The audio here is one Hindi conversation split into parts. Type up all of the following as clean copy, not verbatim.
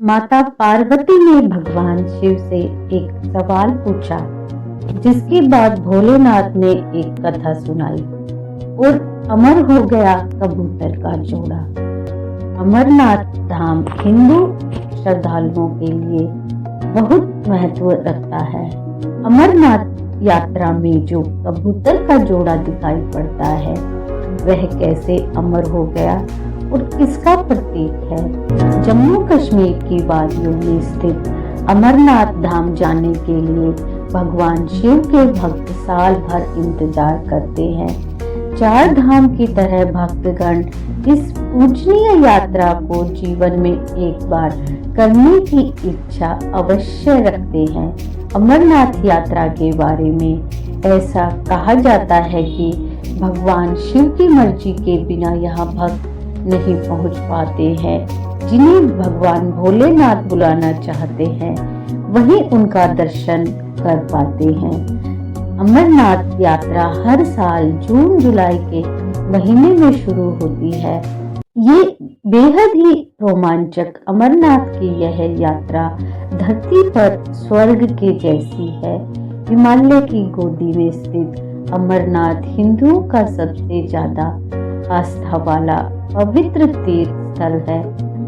माता पार्वती ने भगवान शिव से एक सवाल पूछा, जिसके बाद भोलेनाथ ने एक कथा सुनाई और अमर हो गया कबूतर का जोड़ा। अमरनाथ धाम हिंदू श्रद्धालुओं के लिए बहुत महत्व रखता है। अमरनाथ यात्रा में जो कबूतर का जोड़ा दिखाई पड़ता है, वह कैसे अमर हो गया और किसका प्रतीक है? जम्मू कश्मीर की वादियों में स्थित अमरनाथ धाम जाने के लिए भगवान शिव के भक्त साल भर इंतजार करते हैं। चार धाम की तरह भक्तगण इस पूजनीय यात्रा को जीवन में एक बार करने की इच्छा अवश्य रखते हैं। अमरनाथ यात्रा के बारे में ऐसा कहा जाता है कि भगवान शिव की मर्जी के बिना यहाँ भक्त नहीं पहुंच पाते हैं। जिन्हें भगवान भोलेनाथ बुलाना चाहते हैं, वही उनका दर्शन कर पाते हैं। अमरनाथ यात्रा हर साल जून जुलाई के महीने में शुरू होती है। ये बेहद ही रोमांचक अमरनाथ की यह यात्रा धरती पर स्वर्ग के जैसी है। हिमालय की गोदी में स्थित अमरनाथ हिंदुओं का सबसे ज्यादा आस्था वाला पवित्र तीर्थ स्थल है।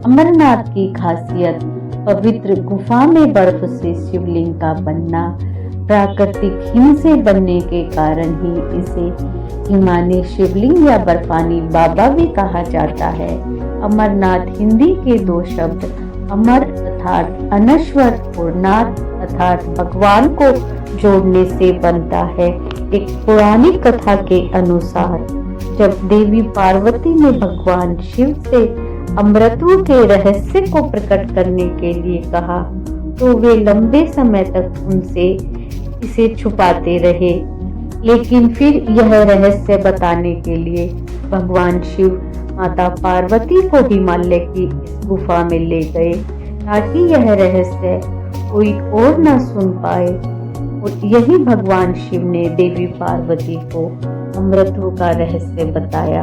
अमरनाथ की खासियत पवित्र गुफा में बर्फ से शिवलिंग का बनना, प्राकृतिक हिम से बनने के कारण ही इसे हिमानी शिवलिंग या बर्फानी बाबा भी कहा जाता है। अमरनाथ हिंदी के दो शब्द अमर अर्थात अनश्वर और नाथ अर्थात भगवान को जोड़ने से बनता है। एक पुरानी कथा के अनुसार जब देवी पार्वती ने भगवान शिव से अमृतों के रहस्य को प्रकट करने के लिए कहा, तो वे लंबे समय तक उनसे इसे छुपाते रहे। लेकिन फिर यह रहस्य बताने के लिए भगवान शिव माता पार्वती को हिमालय की इस गुफा में ले गए, ताकि यह रहस्य कोई और न सुन पाए। और यही भगवान शिव ने देवी पार्वती को अमृतों का रहस्य बताया।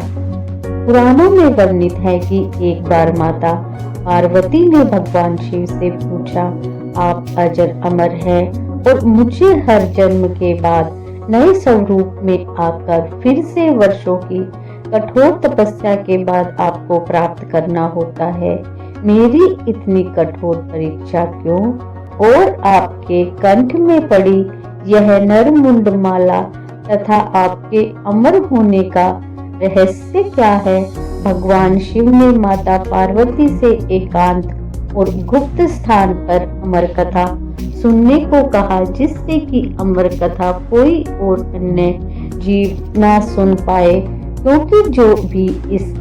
पुराणों में वर्णित है कि एक बार माता पार्वती ने भगवान शिव से पूछा, आप अजर अमर हैं और मुझे हर जन्म के बाद नए स्वरूप में आकर फिर से वर्षों की कठोर तपस्या के बाद आपको प्राप्त करना होता है। मेरी इतनी कठोर परीक्षा क्यों? और आपके कंठ में पड़ी यह नरमुंड माला तथा आपके अमर होने का रहस्य क्या है? भगवान शिव ने माता पार्वती से एकांत और गुप्त स्थान पर अमर कथा सुनने को कहा, जिससे कि अमर कथा कोई और अन्य जीव ना सुन पाए, क्योंकि जो भी इस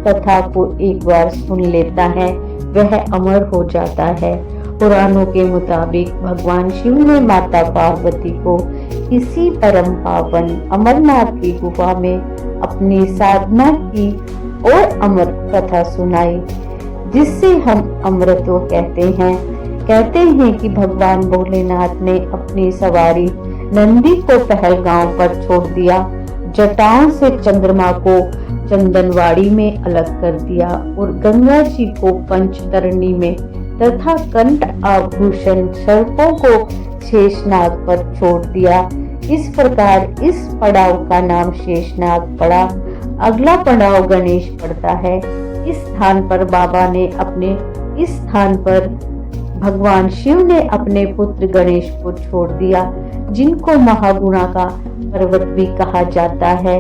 कथा को एक बार सुन लेता है वह अमर हो जाता है। पुराणों के मुताबिक भगवान शिव ने माता पार्वती को इसी परम पावन अमरनाथ की गुफा में अपनी साधना की और अमर कथा सुनाई, जिससे हम अमृतो कहते हैं कि भगवान भोलेनाथ ने अपनी सवारी नंदी को पहलगांव पर छोड़ दिया, जटाओं से चंद्रमा को चंदनवाड़ी में अलग कर दिया और गंगा जी को पंचतरणी में तथा कंठ आभूषण सर्पों को शेषनाग पर छोड़ दिया। इस प्रकार इस पड़ाव का नाम शेषनाग पड़ा। अगला पड़ाव गणेश पड़ता है। इस स्थान पर भगवान शिव ने अपने पुत्र गणेश को छोड़ दिया, जिनको महागुणा का पर्वत भी कहा जाता है।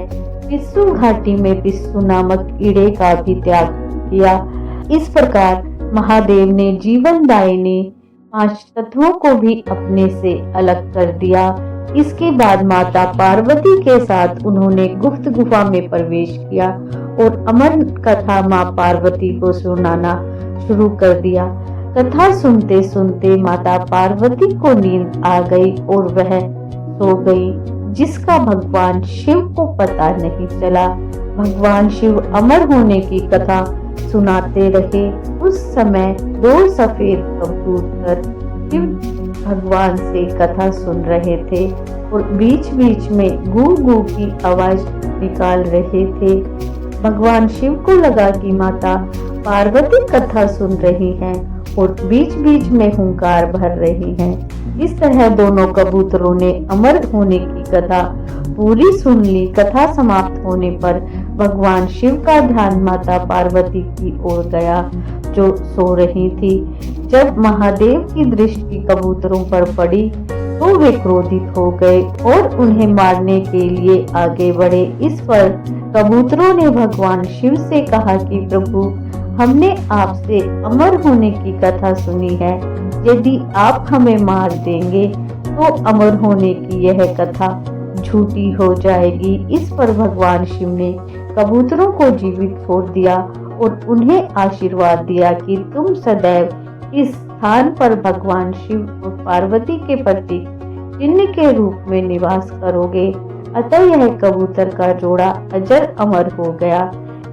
पिस्सू घाटी में पिस्सू नामक ईड़े का भी त्याग किया। इस प्रकार महादेव ने जीवनदायिनी पांच तत्वों को भी अपने से अलग कर दिया। इसके बाद माता पार्वती के साथ उन्होंने गुप्त गुफा में प्रवेश किया और अमर कथा मां पार्वती को सुनाना शुरू कर दिया। कथा सुनते सुनते माता पार्वती को नींद आ गई और वह सो गई, जिसका भगवान शिव को पता नहीं चला। भगवान शिव अमर होने की कथा सुनाते रहे। उस समय दो सफेद कबूतर शिव भगवान से कथा सुन रहे थे और बीच बीच में गू गू की आवाज निकाल रहे थे। भगवान शिव को लगा कि माता पार्वती कथा सुन रही हैं और बीच बीच में हुंकार भर रही हैं। इस तरह दोनों कबूतरों ने अमर होने की कथा पूरी सुन ली। कथा समाप्त होने पर भगवान शिव का ध्यान माता पार्वती की ओर गया, जो सो रही थी। जब महादेव की दृष्टि कबूतरों पर पड़ी तो वे क्रोधित हो गए और उन्हें मारने के लिए आगे बढ़े। इस पर कबूतरों ने भगवान शिव से कहा कि प्रभु, हमने आपसे अमर होने की कथा सुनी है। यदि आप हमें मार देंगे तो अमर होने की यह कथा झूठी हो जाएगी। इस पर भगवान शिव ने कबूतरों को जीवित छोड़ दिया और उन्हें आशीर्वाद दिया कि तुम सदैव इस स्थान पर भगवान शिव और पार्वती के प्रति चिन्ह के रूप में निवास करोगे। अतः यह कबूतर का जोड़ा अजर अमर हो गया।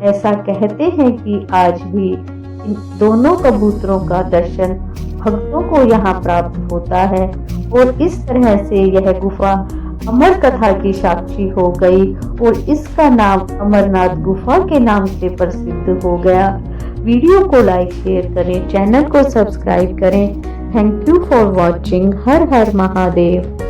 ऐसा कहते हैं कि आज भी इन दोनों कबूतरों का दर्शन भक्तों को यहाँ प्राप्त होता है और इस तरह से यह गुफा अमर कथा की साक्षी हो गई और इसका नाम अमरनाथ गुफा के नाम से प्रसिद्ध हो गया। वीडियो को लाइक शेयर करें, चैनल को सब्सक्राइब करें। Thank you for watching. Her her Mahadev.